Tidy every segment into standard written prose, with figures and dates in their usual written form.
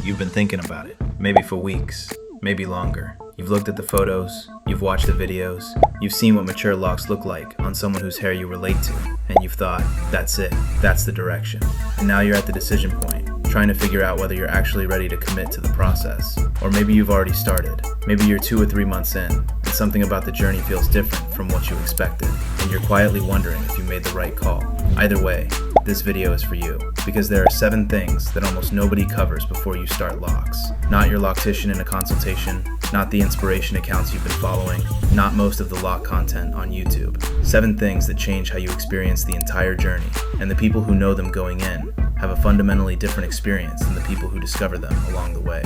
You've been thinking about it, maybe for weeks, maybe longer. You've looked at the photos, you've watched the videos, you've seen what mature locks look like on someone whose hair you relate to, and you've thought, that's it, that's the direction. And now you're at the decision point, trying to figure out whether you're actually ready to commit to the process. Or maybe you've already started. Maybe you're 2 or 3 months in, and something about the journey feels different from what you expected, and you're quietly wondering if you made the right call. Either way, this video is for you, because there are 7 things that almost nobody covers before you start Locs. Not your loctician in a consultation, not the inspiration accounts you've been following, not most of the lock content on YouTube. 7 things that change how you experience the entire journey, and the people who know them going in have a fundamentally different experience than the people who discover them along the way.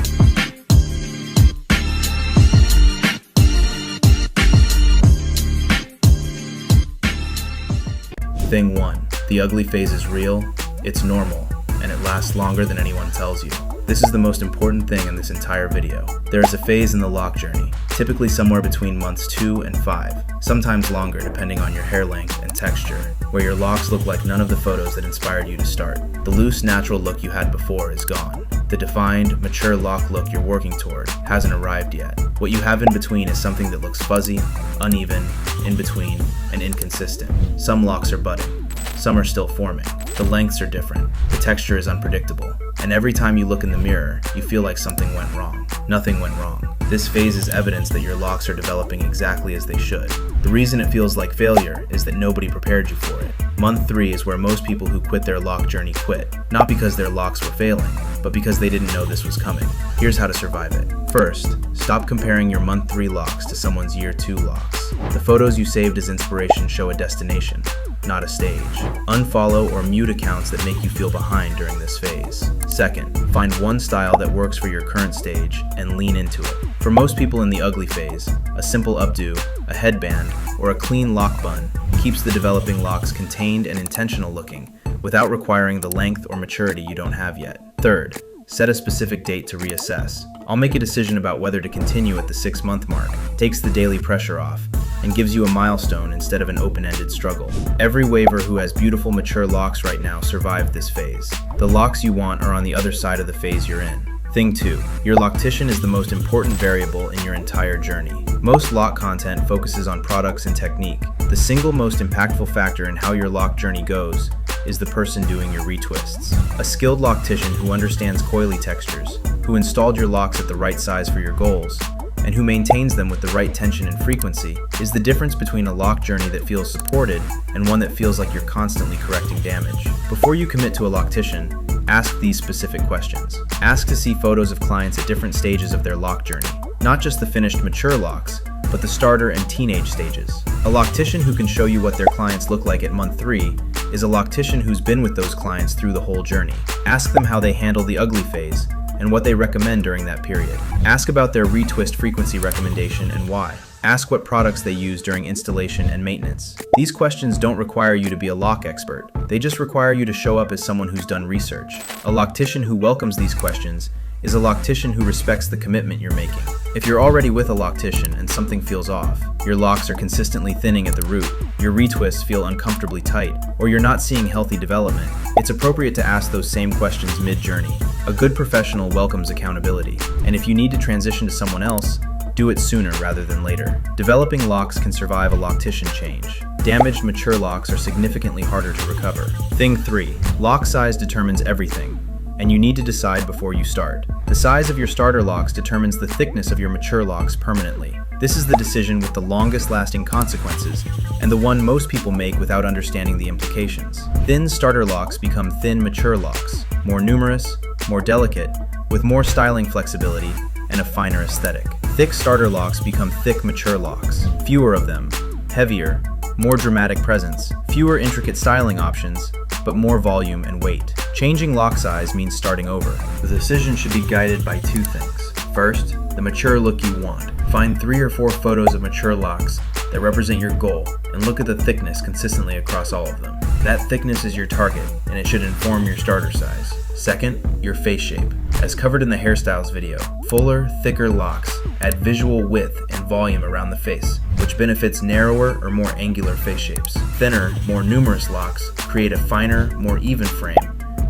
Thing 1. The ugly phase is real, it's normal, and it lasts longer than anyone tells you. This is the most important thing in this entire video. There is a phase in the lock journey, typically somewhere between months 2 and 5, sometimes longer depending on your hair length and texture, where your locks look like none of the photos that inspired you to start. The loose, natural look you had before is gone. The defined, mature lock look you're working toward hasn't arrived yet. What you have in between is something that looks fuzzy, uneven, in between, and inconsistent. Some locks are budding, some are still forming. The lengths are different, the texture is unpredictable, and every time you look in the mirror, you feel like something went wrong. Nothing went wrong. This phase is evidence that your locks are developing exactly as they should. The reason it feels like failure is that nobody prepared you for it. Month 3 is where most people who quit their lock journey quit, not because their locks were failing, but because they didn't know this was coming. Here's how to survive it. First, stop comparing your month 3 locks to someone's year 2 locks. The photos you saved as inspiration show a destination, not a stage. Unfollow or mute accounts that make you feel behind during this phase. Second, find one style that works for your current stage and lean into it. For most people in the ugly phase, a simple updo, a headband, or a clean lock bun keeps the developing locks contained and intentional looking, without requiring the length or maturity you don't have yet. Third, set a specific date to reassess. I'll make a decision about whether to continue at the 6-month mark, takes the daily pressure off, and gives you a milestone instead of an open-ended struggle. Every waver who has beautiful mature locks right now survived this phase. The locks you want are on the other side of the phase you're in. Thing 2. Your loctician is the most important variable in your entire journey. Most lock content focuses on products and technique. The single most impactful factor in how your lock journey goes is the person doing your retwists. A skilled loctician who understands coily textures, who installed your locks at the right size for your goals, and who maintains them with the right tension and frequency, is the difference between a lock journey that feels supported and one that feels like you're constantly correcting damage. Before you commit to a loctician, ask these specific questions. Ask to see photos of clients at different stages of their lock journey, not just the finished mature locks, but the starter and teenage stages. A loctician who can show you what their clients look like at month 3 is a loctician who's been with those clients through the whole journey. Ask them how they handle the ugly phase and what they recommend during that period. Ask about their retwist frequency recommendation and why. Ask what products they use during installation and maintenance. These questions don't require you to be a lock expert. They just require you to show up as someone who's done research. A loctician who welcomes these questions is a loctician who respects the commitment you're making. If you're already with a loctician and something feels off, your locks are consistently thinning at the root, your retwists feel uncomfortably tight, or you're not seeing healthy development, it's appropriate to ask those same questions mid-journey. A good professional welcomes accountability, and if you need to transition to someone else, do it sooner rather than later. Developing locks can survive a loctician change. Damaged mature locks are significantly harder to recover. Thing 3. Lock size determines everything, and you need to decide before you start. The size of your starter locks determines the thickness of your mature locks permanently. This is the decision with the longest lasting consequences, and the one most people make without understanding the implications. Thin starter locks become thin mature locks, more numerous, more delicate, with more styling flexibility, and a finer aesthetic. Thick starter locks become thick mature locks. Fewer of them, heavier, more dramatic presence, fewer intricate styling options, but more volume and weight. Changing lock size means starting over. The decision should be guided by 2 things. First, the mature look you want. Find 3 or 4 photos of mature locks that represent your goal and look at the thickness consistently across all of them. That thickness is your target, and it should inform your starter size. Second, your face shape. As covered in the hairstyles video, fuller, thicker locks add visual width and volume around the face, which benefits narrower or more angular face shapes. Thinner, more numerous locks create a finer, more even frame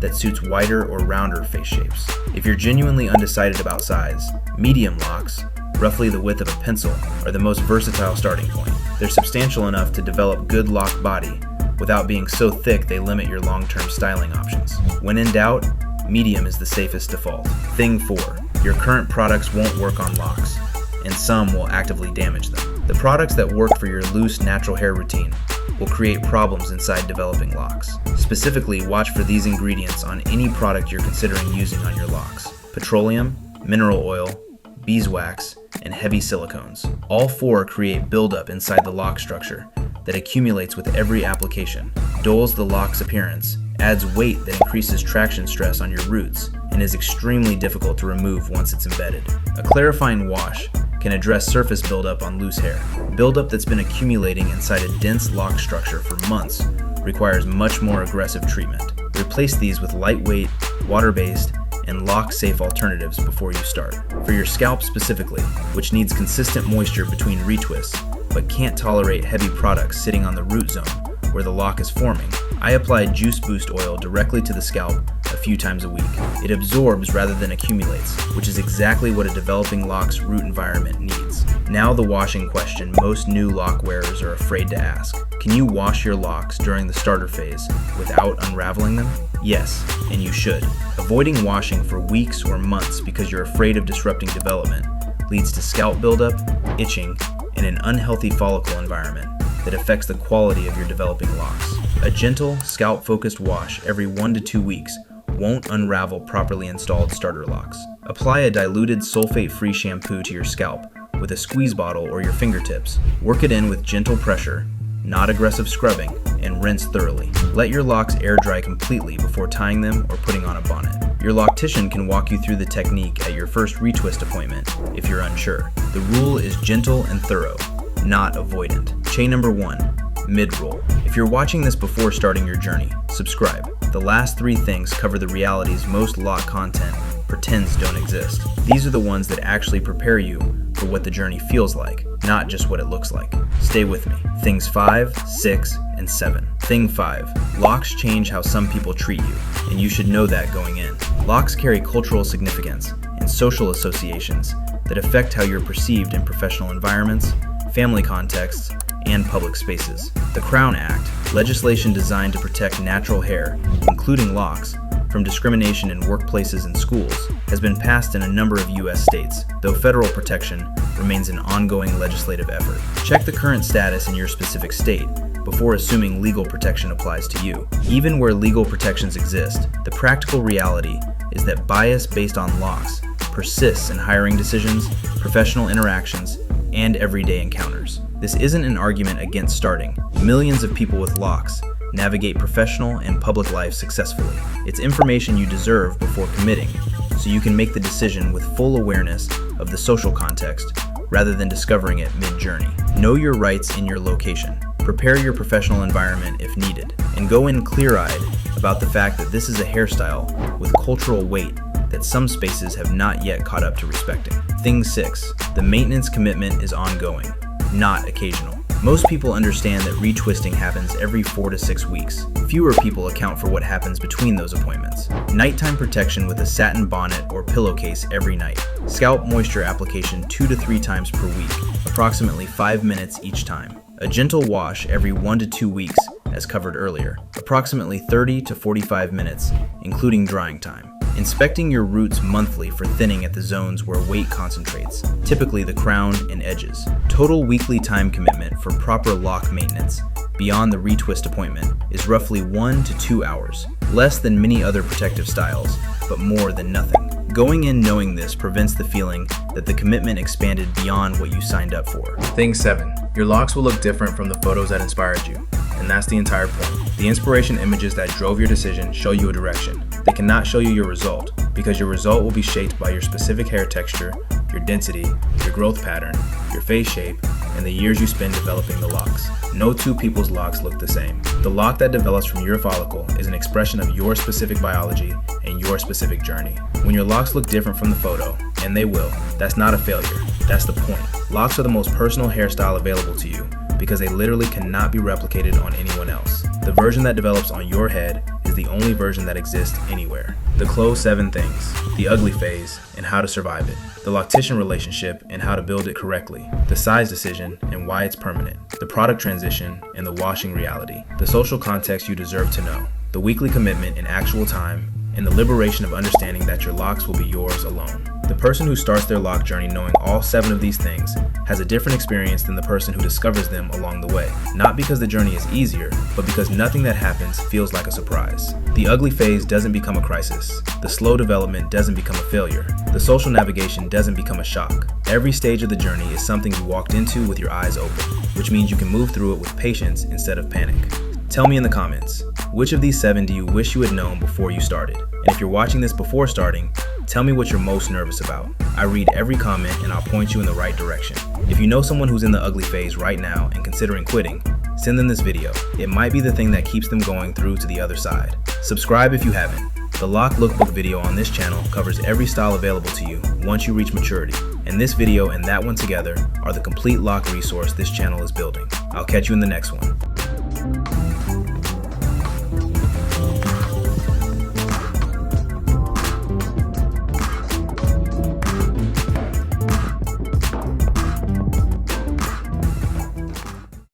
that suits wider or rounder face shapes. If you're genuinely undecided about size, medium locks, roughly the width of a pencil, are the most versatile starting point. They're substantial enough to develop good lock body without being so thick they limit your long-term styling options. When in doubt, medium is the safest default. Thing 4. Your current products won't work on locks, and some will actively damage them. The products that work for your loose, natural hair routine will create problems inside developing locks. Specifically, watch for these ingredients on any product you're considering using on your locks: petroleum, mineral oil, beeswax, and heavy silicones. All 4 create buildup inside the lock structure that accumulates with every application, dulls the lock's appearance, adds weight that increases traction stress on your roots, and is extremely difficult to remove once it's embedded. A clarifying wash can address surface buildup on loose hair. Buildup that's been accumulating inside a dense lock structure for months requires much more aggressive treatment. Replace these with lightweight, water-based, and lock-safe alternatives before you start. For your scalp specifically, which needs consistent moisture between retwists, but can't tolerate heavy products sitting on the root zone where the lock is forming, I apply Juice Boost oil directly to the scalp a few times a week. It absorbs rather than accumulates, which is exactly what a developing lock's root environment needs. Now the washing question most new lock wearers are afraid to ask. Can you wash your locks during the starter phase without unraveling them? Yes, and you should. Avoiding washing for weeks or months because you're afraid of disrupting development leads to scalp buildup, itching, and an unhealthy follicle environment that affects the quality of your developing locks. A gentle, scalp-focused wash every 1 to 2 weeks won't unravel properly installed starter locks. Apply a diluted sulfate-free shampoo to your scalp with a squeeze bottle or your fingertips. Work it in with gentle pressure, not aggressive scrubbing, and rinse thoroughly. Let your locks air dry completely before tying them or putting on a bonnet. Your loctician can walk you through the technique at your first retwist appointment if you're unsure. The rule is gentle and thorough, not avoidant. Chain number 1, mid-roll. If you're watching this before starting your journey, subscribe. The last 3 things cover the realities most lock content pretends don't exist. These are the ones that actually prepare you for what the journey feels like, not just what it looks like. Stay with me. Things 5, 6, and 7. Thing 5. Locks change how some people treat you, and you should know that going in. Locks carry cultural significance and social associations that affect how you're perceived in professional environments, family contexts, and public spaces. The Crown Act, legislation designed to protect natural hair, including locks, from discrimination in workplaces and schools, has been passed in a number of U.S. states, though federal protection remains an ongoing legislative effort. Check the current status in your specific state before assuming legal protection applies to you. Even where legal protections exist, the practical reality is that bias based on locks persists in hiring decisions, professional interactions, and everyday encounters. This isn't an argument against starting. Millions of people with locks navigate professional and public life successfully. It's information you deserve before committing, so you can make the decision with full awareness of the social context rather than discovering it mid-journey. Know your rights in your location. Prepare your professional environment if needed, and go in clear-eyed about the fact that this is a hairstyle with cultural weight that some spaces have not yet caught up to respecting. Thing 6. The maintenance commitment is ongoing, not occasional. Most people understand that retwisting happens every 4 to 6 weeks. Fewer people account for what happens between those appointments. Nighttime protection with a satin bonnet or pillowcase every night. Scalp moisture application 2 to 3 times per week, approximately 5 minutes each time. A gentle wash every 1 to 2 weeks, as covered earlier, approximately 30 to 45 minutes, including drying time. Inspecting your roots monthly for thinning at the zones where weight concentrates, typically the crown and edges. Total weekly time commitment for proper lock maintenance beyond the retwist appointment is roughly 1 to 2 hours, less than many other protective styles, but more than nothing. Going in knowing this prevents the feeling that the commitment expanded beyond what you signed up for. Thing 7. Your locks will look different from the photos that inspired you, and that's the entire point. The inspiration images that drove your decision show you a direction. They cannot show you your result, because your result will be shaped by your specific hair texture, your density, your growth pattern, your face shape, and the years you spend developing the locks. No 2 people's locks look the same. The lock that develops from your follicle is an expression of your specific biology and your specific journey. When your locks look different from the photo, and they will, that's not a failure, that's the point. Locks are the most personal hairstyle available to you because they literally cannot be replicated on anyone else. The version that develops on your head is the only version that exists anywhere. The closed 7 things, the ugly phase, and how to survive it. The loctician relationship and how to build it correctly. The size decision and why it's permanent. The product transition and the washing reality. The social context you deserve to know. The weekly commitment in actual time, and the liberation of understanding that your locks will be yours alone. The person who starts their lock journey knowing all 7 of these things has a different experience than the person who discovers them along the way. Not because the journey is easier, but because nothing that happens feels like a surprise. The ugly phase doesn't become a crisis. The slow development doesn't become a failure. The social navigation doesn't become a shock. Every stage of the journey is something you walked into with your eyes open, which means you can move through it with patience instead of panic. Tell me in the comments, which of these 7 do you wish you had known before you started? And if you're watching this before starting, tell me what you're most nervous about. I read every comment and I'll point you in the right direction. If you know someone who's in the ugly phase right now and considering quitting, send them this video. It might be the thing that keeps them going through to the other side. Subscribe if you haven't. The Lock Lookbook video on this channel covers every style available to you once you reach maturity. And this video and that one together are the complete lock resource this channel is building. I'll catch you in the next one.